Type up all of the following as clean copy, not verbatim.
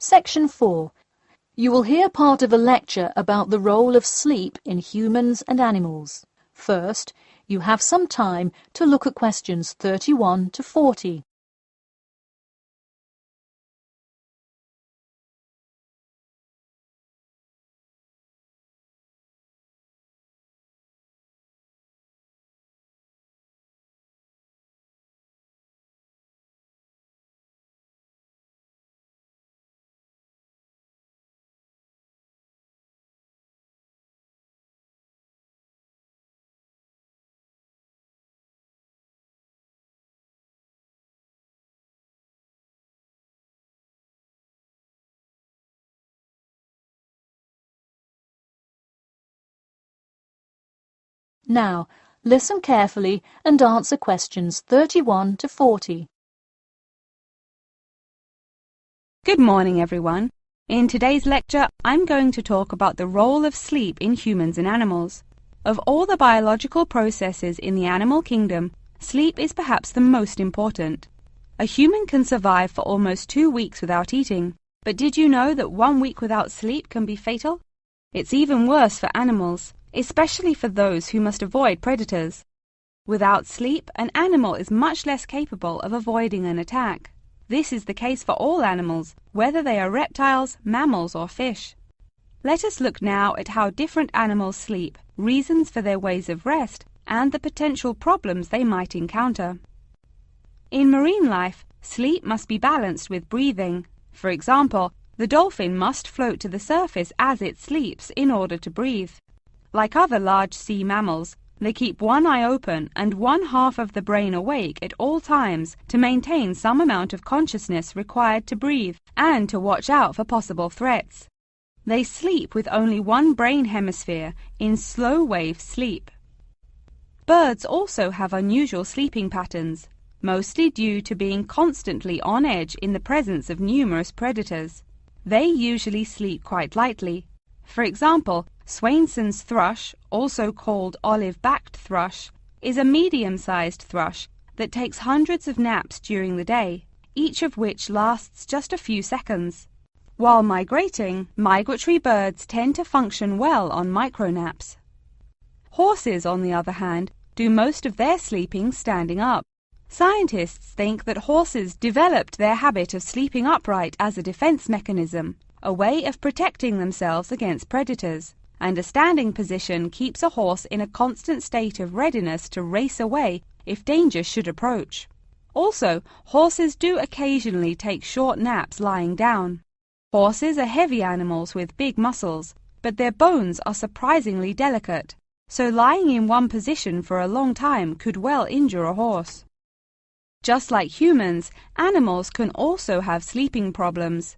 Section 4. You will hear part of a lecture about the role of sleep in humans and animals. First, you have some time to look at questions 31 to 40. Now, listen carefully and answer questions 31 to 40. Good morning, everyone. In today's lecture, I'm going to talk about the role of sleep in humans and animals. Of all the biological processes in the animal kingdom, sleep is perhaps the most important. A human can survive for almost 2 weeks without eating, but did you know that 1 week without sleep can be fatal? It's even worse for animals, especially for those who must avoid predators. Without sleep, an animal is much less capable of avoiding an attack. This is the case for all animals, whether they are reptiles, mammals, or fish. Let us look now at how different animals sleep, reasons for their ways of rest, and the potential problems they might encounter. In marine life, sleep must be balanced with breathing. For example, the dolphin must float to the surface as it sleeps in order to breathe. Like other large sea mammals, they keep one eye open and one half of the brain awake at all times to maintain some amount of consciousness required to breathe and to watch out for possible threats. They sleep with only one brain hemisphere in slow-wave sleep. Birds also have unusual sleeping patterns, mostly due to being constantly on edge in the presence of numerous predators. They usually sleep quite lightly. For example, Swainson's thrush, also called olive-backed thrush, is a medium-sized thrush that takes hundreds of naps during the day, each of which lasts just a few seconds. While migrating, migratory birds tend to function well on micronaps. Horses, on the other hand, do most of their sleeping standing up. Scientists think that horses developed their habit of sleeping upright as a defense mechanism, a way of protecting themselves against predators, and a standing position keeps a horse in a constant state of readiness to race away if danger should approach. Also, horses do occasionally take short naps lying down. Horses are heavy animals with big muscles, but their bones are surprisingly delicate, so lying in one position for a long time could well injure a horse. Just like humans, animals can also have sleeping problems.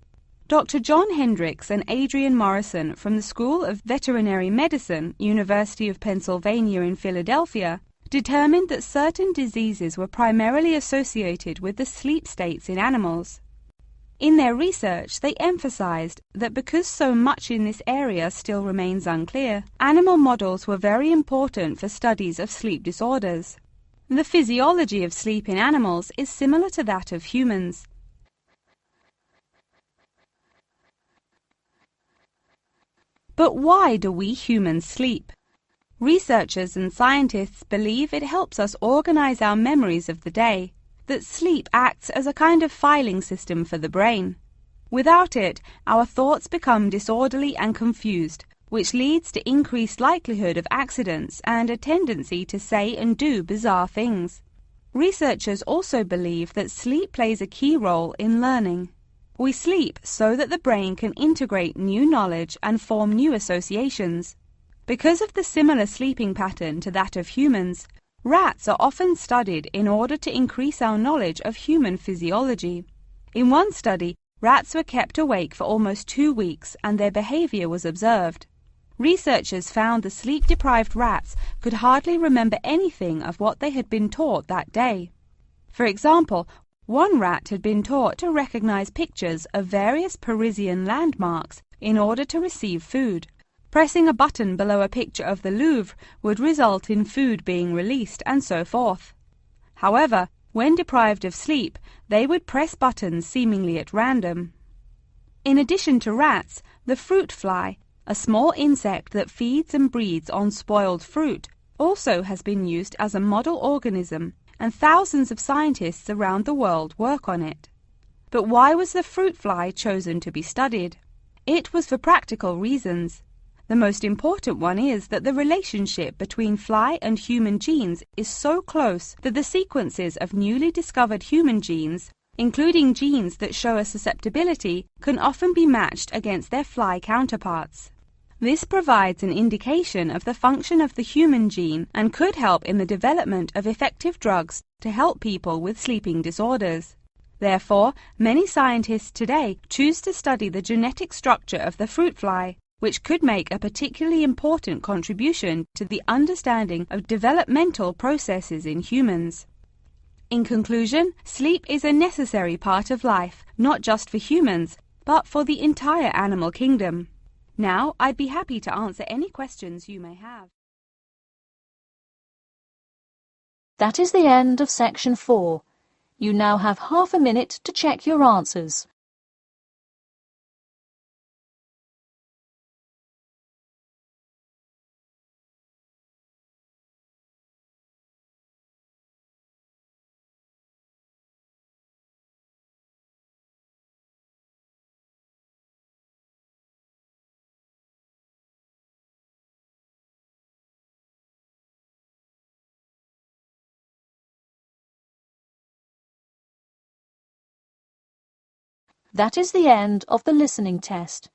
Dr. John Hendricks and Adrian Morrison from the School of Veterinary Medicine, University of Pennsylvania in Philadelphia, determined that certain diseases were primarily associated with the sleep states in animals. In their research, they emphasized that because so much in this area still remains unclear, animal models were very important for studies of sleep disorders. The physiology of sleep in animals is similar to that of humans. But why do we humans sleep? Researchers and scientists believe it helps us organize our memories of the day, that sleep acts as a kind of filing system for the brain. Without it, our thoughts become disorderly and confused, which leads to increased likelihood of accidents and a tendency to say and do bizarre things. Researchers also believe that sleep plays a key role in learning. We sleep so that the brain can integrate new knowledge and form new associations. Because of the similar sleeping pattern to that of humans, rats are often studied in order to increase our knowledge of human physiology. In one study, rats were kept awake for almost 2 weeks and their behavior was observed. Researchers found the sleep-deprived rats could hardly remember anything of what they had been taught that day. For example, one rat had been taught to recognize pictures of various Parisian landmarks in order to receive food. Pressing a button below a picture of the Louvre would result in food being released, and so forth. However, when deprived of sleep, they would press buttons seemingly at random. In addition to rats, the fruit fly, a small insect that feeds and breeds on spoiled fruit, also has been used as a model organism, and thousands of scientists around the world work on it. But why was the fruit fly chosen to be studied? It was for practical reasons. The most important one is that the relationship between fly and human genes is so close that the sequences of newly discovered human genes, including genes that show a susceptibility, can often be matched against their fly counterparts. This provides an indication of the function of the human gene and could help in the development of effective drugs to help people with sleeping disorders. Therefore, many scientists today choose to study the genetic structure of the fruit fly, which could make a particularly important contribution to the understanding of developmental processes in humans. In conclusion, sleep is a necessary part of life, not just for humans, but for the entire animal kingdom. Now, I'd be happy to answer any questions you may have. That is the end of section 4. You now have half a minute to check your answers. That is the end of the listening test.